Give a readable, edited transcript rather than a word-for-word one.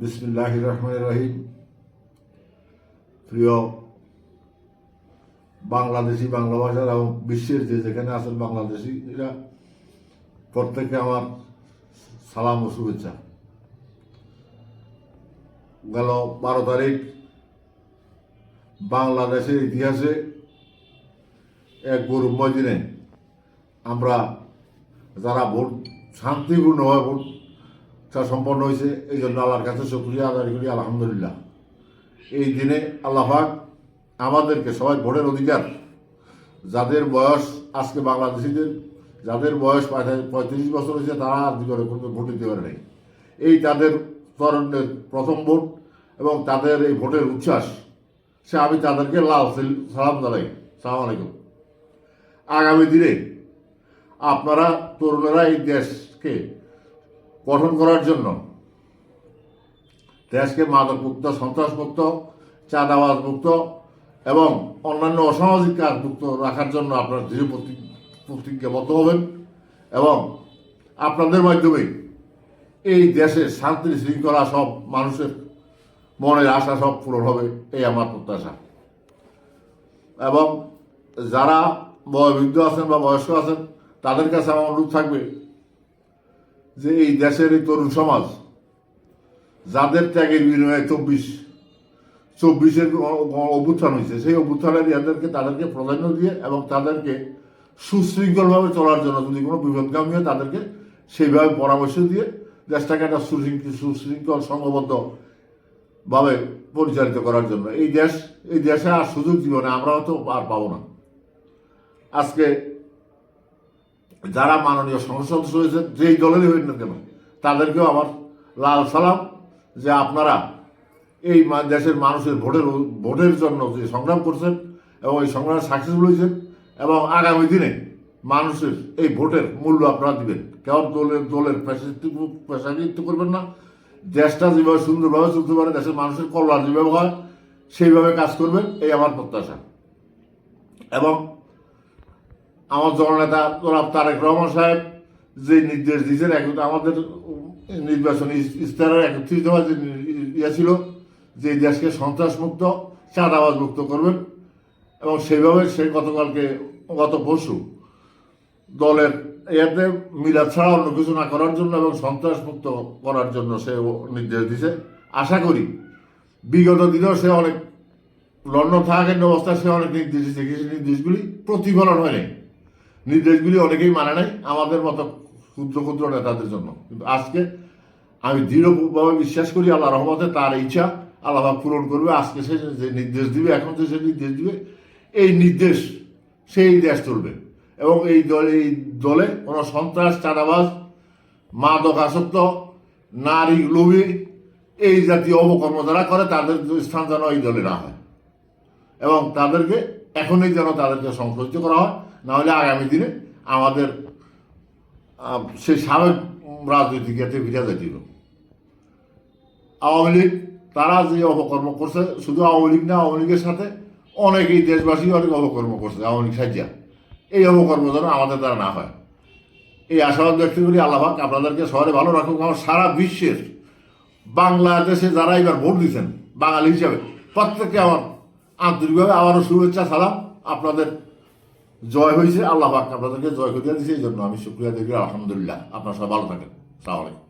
বিসমিল্লাহির রহমানির রহিম। প্রিয় বাংলাদেশি, বাংলা ভাষার এবং বিশ্বের যেখানে আছেন বাংলাদেশিরা, প্রত্যেককে আমার সালাম ও শুভেচ্ছা। গেল 12 তারিখ বাংলাদেশের ইতিহাসে এক গৌরবময় দিনে আমরা যারা ভোট শান্তিপূর্ণভাবে ভোটটা সম্পন্ন হয়েছে, এই জন্য আল্লাহর কাছে শুকরিয়া আদায় করি, আলহামদুলিল্লাহ। এই দিনে আল্লাহ পাক আমাদেরকে সবাই ভোটের অধিকার, যাদের বয়স আজকে বাংলাদেশিদের যাদের বয়স 35 বছর হয়েছে, তারা আর দিকে কোনো ভোট দিতে পারে নাই। এই তাদের তরুণের প্রথম ভোট এবং তাদের এই ভোটের উচ্ছ্বাস, আমি তাদেরকে লাল সালাম জানাই। সালাম আলাইকুম। আগামী দিনে আপনারা তরুণেরা এই দেশকে গঠন করার জন্য, দেশকে মাদকমুক্ত, সন্ত্রাসমুক্ত, চাঁদাবাজ মুক্ত এবং অন্যান্য অসামাজিক কাজ মুক্ত রাখার জন্য আপনারা দৃঢ় প্রতিজ্ঞাবদ্ধ হবেন এবং আপনাদের মাধ্যমে এই দেশের শান্তি শৃঙ্খলা, সব মানুষের মনের আশা সব পূরণ হবে, এই আমার প্রত্যাশা। এবং যারা বয়োবৃদ্ধ আছেন বা বয়স্ক আছেন, তাদের কাছে আমার অনুরোধ থাকবে যে এই দেশের এই তরুণ সমাজ, যাদের ত্যাগের বিনিময়ে 24-এর অভ্যুত্থান হয়েছে, সেই অভ্যুত্থানের তাদেরকে প্রাধান্য দিয়ে এবং তাদেরকে সুশৃঙ্খলভাবে চলার জন্য, যদি কোনো বিপদগামী হয় তাদেরকে সেইভাবে পরামর্শ দিয়ে দেশটাকে একটা সুশৃঙ্খল সংঘবদ্ধভাবে পরিচালিত করার জন্য এই দেশে আর সুযোগ জীবনে আমরা হয়তো আর পাবো না। আজকে যারা মাননীয় সংসদ সদস্য হয়েছে, যেই দলেরই হই না কেন, তাদেরকেও আমার লাল সালাম, যে আপনারা এই দেশের মানুষের ভোটের জন্য যে সংগ্রাম করছেন এবং এই সংগ্রামে সাকসেসফুল হয়েছেন এবং আগামী দিনে মানুষের এই ভোটের মূল্য আপনারা দিবেন। কেমন দলের পেশানিত্ব করবেন না, দেশটা যেভাবে সুন্দরভাবে চলতে পারে, দেশের মানুষের কল্যাণ যেভাবে হয় সেইভাবে কাজ করবেন, এই আমার প্রত্যাশা। এবং আমার জননেতা জনাব তারেক রহমান সাহেব যে নির্দেশ দিয়েছেন, আমাদের নির্বাচনী ইস্তাহারের 31 দফা যে ছিল যে দেশকে সন্ত্রাসমুক্ত, চাঁদাবাজ মুক্ত করবেন, এবং সেইভাবে সে গত পরশু দলের এতে মিলাদ ছাড়া অন্য কিছু না করার জন্য এবং সন্ত্রাসমুক্ত করার জন্য সে নির্দেশ দিয়েছে। আশা করি বিগত দিনেও সে অনেক লন্ডন থাকাকালীন অবস্থায় সে অনেক নির্দেশ দিয়েছে, কিছু নির্দেশগুলি প্রতিফলন হয়নি, নির্দেশগুলি অনেকেই মানে নাই আমাদের মতো ক্ষুদ্র ক্ষুদ্র নেতাদের জন্য। কিন্তু আজকে আমি দৃঢ়ভাবে বিশ্বাস করি আল্লাহ রহমতে তার ইচ্ছা আল্লাহ পূরণ করবে। আজকে সে যে নির্দেশ দিবে, এখন যে সে নির্দেশ দিবে, এই নির্দেশ সেই দেশ চলবে এবং এই দলে কোনো সন্ত্রাস, চাঁদাবাজ, মাদকাসক্ত, নারী লোভী, এই জাতীয় অপকর্ম যারা করে তাদের স্থান যেন এই দলে না হয় এবং তাদেরকে এখনই যেন তাদেরকে সংশোধিত করা হয়, নাহলে আগামী দিনে আমাদের সেই সাবেক রাজনৈতিক ইয়াতে ফিরে যেছিল। আওয়ামী লীগ তারা যে অপকর্ম করছে, শুধু আওয়ামী লীগ না, আওয়ামী লীগের সাথে অনেকেই দেশবাসী অনেক অপকর্ম করছে আওয়ামী লীগ সাহায্যা, এই অপকর্ম যেন আমাদের দ্বারা না হয়, এই আশাবাদ ব্যক্ত করি। আল্লাহ পাক আপনাদেরকে শহরে ভালো রাখুক। আমার সারা বিশ্বের বাংলাদেশে যারা এবার ভোট দিচ্ছেন বাঙালি হিসাবে, প্রত্যেককে আমার আন্তরিকভাবে আবারও শুভেচ্ছা, সালাম। আপনাদের জয় হয়েছে, আল্লাহ পাক আপনাদেরকে জয় করিয়া দিয়েছে, এই জন্য আমি শুকরিয়া দিই, আলহামদুলিল্লাহ। আপনারা সবাই ভালো থাকেন। আসসালামু আলাইকুম।